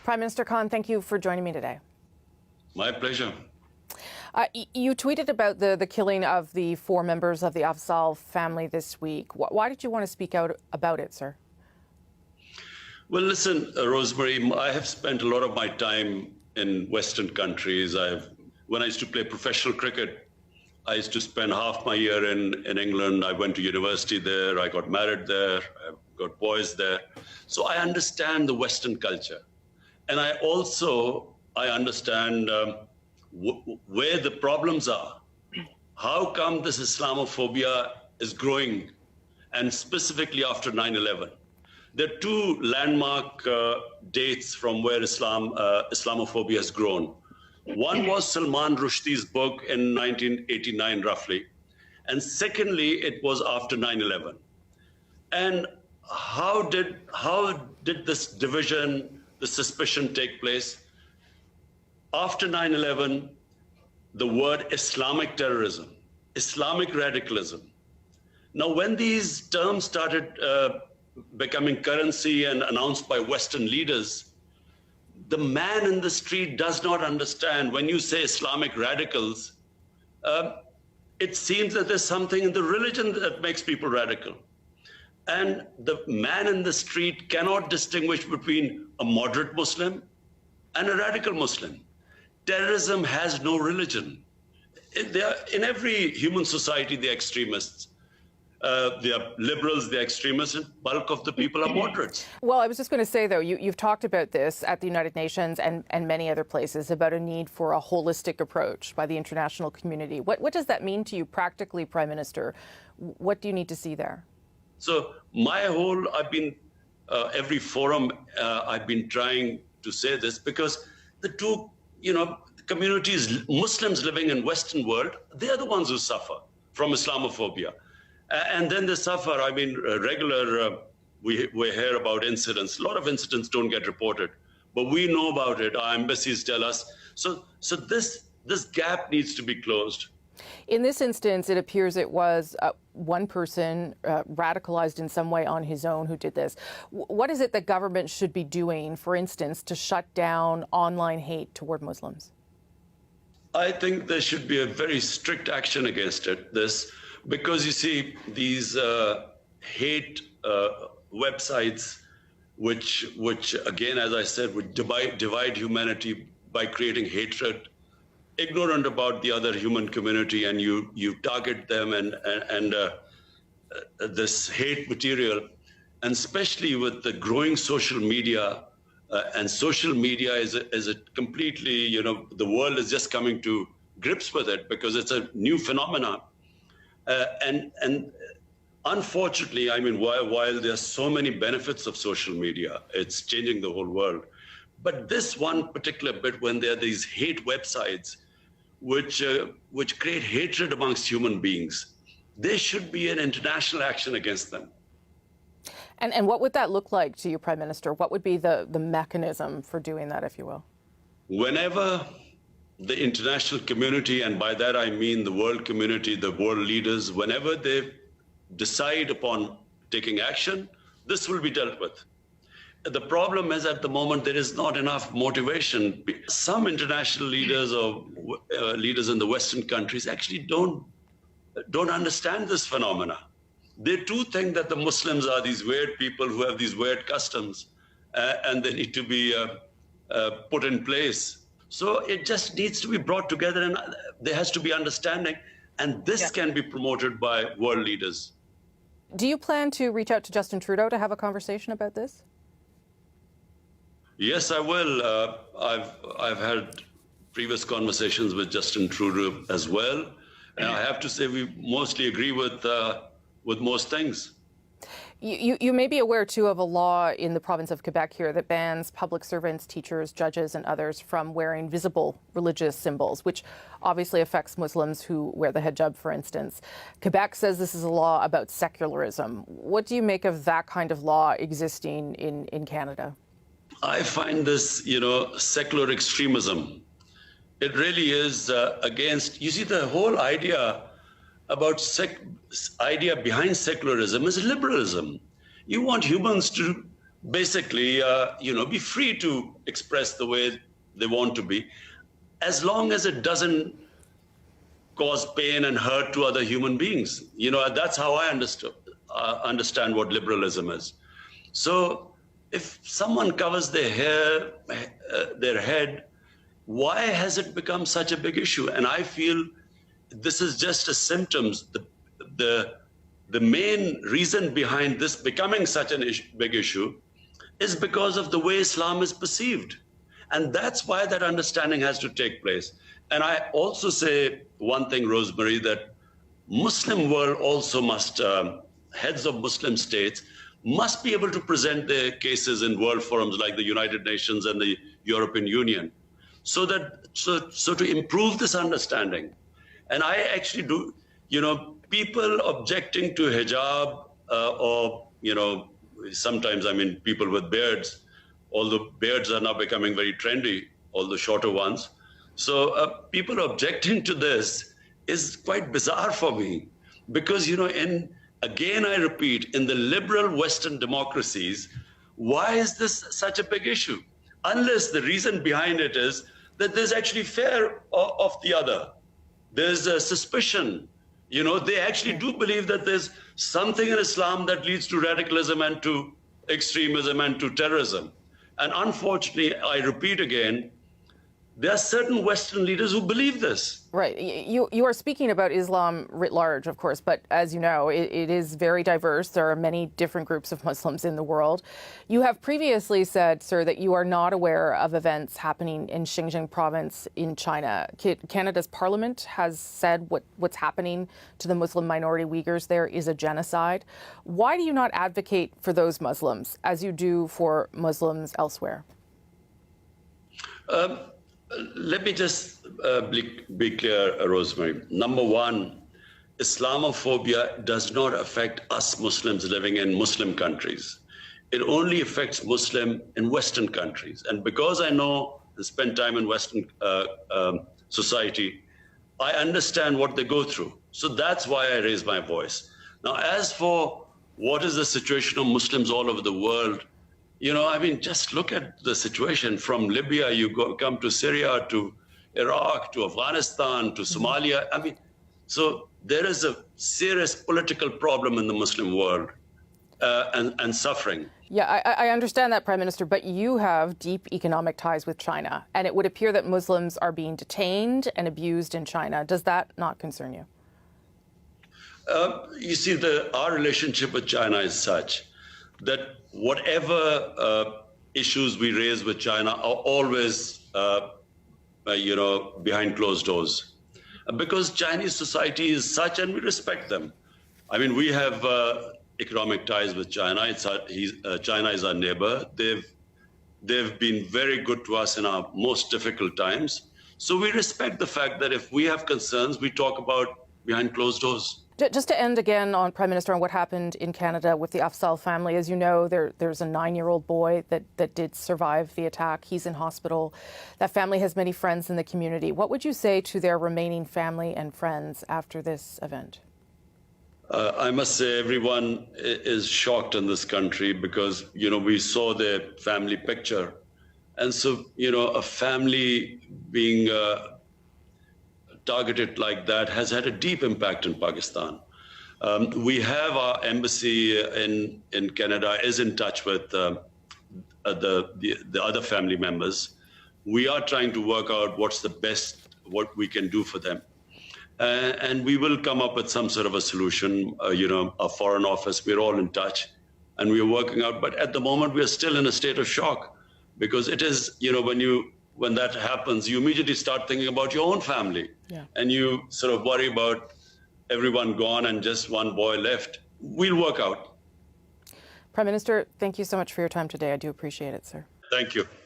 Prime Minister Khan, thank you for joining me today. My pleasure. You tweeted about the killing of the 4 members of the Afzal family this week. Why did you want to speak out about it, sir? Well, listen, Rosemary, I have spent a lot of my time in Western countries. When I used to play professional cricket, I used to spend half my year in England. I went to university there. I got married there. I've got boys there. So I understand the Western culture. And I understand where the problems are. How come this Islamophobia is growing, and specifically after 9/11? There are 2 landmark dates from where Islamophobia has grown. One was Salman Rushdie's book in 1989, roughly. And secondly, it was after 9/11. And how did this division, the suspicion take place? After 9/11, the word Islamic terrorism, Islamic radicalism. Now, when these terms started becoming currency and announced by Western leaders, the man in the street does not understand. When you say Islamic radicals, it seems that there's something in the religion that makes people radical. And the man in the street cannot distinguish between a moderate Muslim and a radical Muslim. Terrorism has no religion. In every human society, they're extremists. They are liberals, they're extremists, and bulk of the people are moderates. Well, I was just going to say, though, you've talked about this at the United Nations and many other places about a need for a holistic approach by the international community. What does that mean to you practically, Prime Minister? What do you need to see there? So every forum, I've been trying to say this because the 2, communities, Muslims living in Western world, they're the ones who suffer from Islamophobia. And then they suffer, we hear about incidents. A lot of incidents don't get reported, but we know about it. Our embassies tell us. So this gap needs to be closed. In this instance, it appears it was one person radicalized in some way on his own who did this. What is it that government should be doing, for instance, to shut down online hate toward Muslims? I think there should be a very strict action against this. Because you see, these hate websites, which again, as I said, would divide humanity by creating hatred, ignorant about the other human community, and you target them and this hate material, and especially with the growing social media, and social media is a completely, the world is just coming to grips with it because it's a new phenomenon. And unfortunately, while there's so many benefits of social media, it's changing the whole world. But this one particular bit, when there are these hate websites, which create hatred amongst human beings, there should be an international action against them. And what would that look like to you, Prime Minister? What would be the mechanism for doing that, if you will? Whenever the international community, and by that I mean the world community, the world leaders, whenever they decide upon taking action, this will be dealt with. The problem is at the moment there is not enough motivation. Some international leaders or leaders in the Western countries actually don't understand this phenomena. They too think that the Muslims are these weird people who have these weird customs and they need to be put in place. So it just needs to be brought together, and there has to be understanding, and this can be promoted by world leaders. Do you plan to reach out to Justin Trudeau to have a conversation about this? Yes, I will. I've had previous conversations with Justin Trudeau as well, and I have to say we mostly agree with most things. You may be aware, too, of a law in the province of Quebec here that bans public servants, teachers, judges, and others from wearing visible religious symbols, which obviously affects Muslims who wear the hijab, for instance. Quebec says this is a law about secularism. What do you make of that kind of law existing in Canada? I find this, secular extremism. It really is against, you see, the whole idea behind secularism is liberalism. You want humans to basically, be free to express the way they want to be, as long as it doesn't cause pain and hurt to other human beings. That's how I understand what liberalism is. So if someone covers their head, why has it become such a big issue? And I feel this is just a symptom. The main reason behind this becoming such a big issue is because of the way Islam is perceived. And that's why that understanding has to take place. And I also say one thing, Rosemary, that Muslim world also must, heads of Muslim states must be able to present their cases in world forums like the United Nations and the European Union, so to improve this understanding. And I actually do, people objecting to hijab or, sometimes, people with beards, although beards are now becoming very trendy, all the shorter ones. So people objecting to this is quite bizarre for me because, again, I repeat, in the liberal Western democracies, why is this such a big issue? Unless the reason behind it is that there's actually fear of the other. There's a suspicion. They actually do believe that there's something in Islam that leads to radicalism and to extremism and to terrorism. And unfortunately, I repeat again, there are certain Western leaders who believe this. Right. You are speaking about Islam writ large, of course, but as you know, it is very diverse. There are many different groups of Muslims in the world. You have previously said, sir, that you are not aware of events happening in Xinjiang province in China. Canada's parliament has said what's happening to the Muslim minority Uyghurs there is a genocide. Why do you not advocate for those Muslims as you do for Muslims elsewhere? Let me just be clear, Rosemary. Number one, Islamophobia does not affect us Muslims living in Muslim countries. It only affects Muslims in Western countries. And because I know and spend time in Western society, I understand what they go through. So that's why I raise my voice. Now, as for what is the situation of Muslims all over the world, just look at the situation from Libya, come to Syria, to Iraq, to Afghanistan, to Somalia. So there is a serious political problem in the Muslim world and suffering. Yeah, I understand that, Prime Minister, but you have deep economic ties with China, and it would appear that Muslims are being detained and abused in China. Does that not concern you? You see, our relationship with China is such that whatever issues we raise with China are always, behind closed doors. Because Chinese society is such, and we respect them. We have economic ties with China. China is our neighbor. They've been very good to us in our most difficult times. So we respect the fact that if we have concerns, we talk about behind closed doors. Just to end again on, Prime Minister, on what happened in Canada with the Afzal family. As you know, there's a 9-year-old boy that did survive the attack. He's in hospital. That family has many friends in the community. What would you say to their remaining family and friends after this event? I must say everyone is shocked in this country because, we saw their family picture. And so, a family being targeted like that has had a deep impact in Pakistan. We have our embassy in Canada is in touch with the other family members. We are trying to work out what we can do for them. And we will come up with some sort of a solution, a foreign office, we're all in touch and we're working out. But at the moment, we're still in a state of shock because it is, when that happens, you immediately start thinking about your own family. Yeah. And you sort of worry about everyone gone and just one boy left. We'll work out. Prime Minister, thank you so much for your time today. I do appreciate it, sir. Thank you.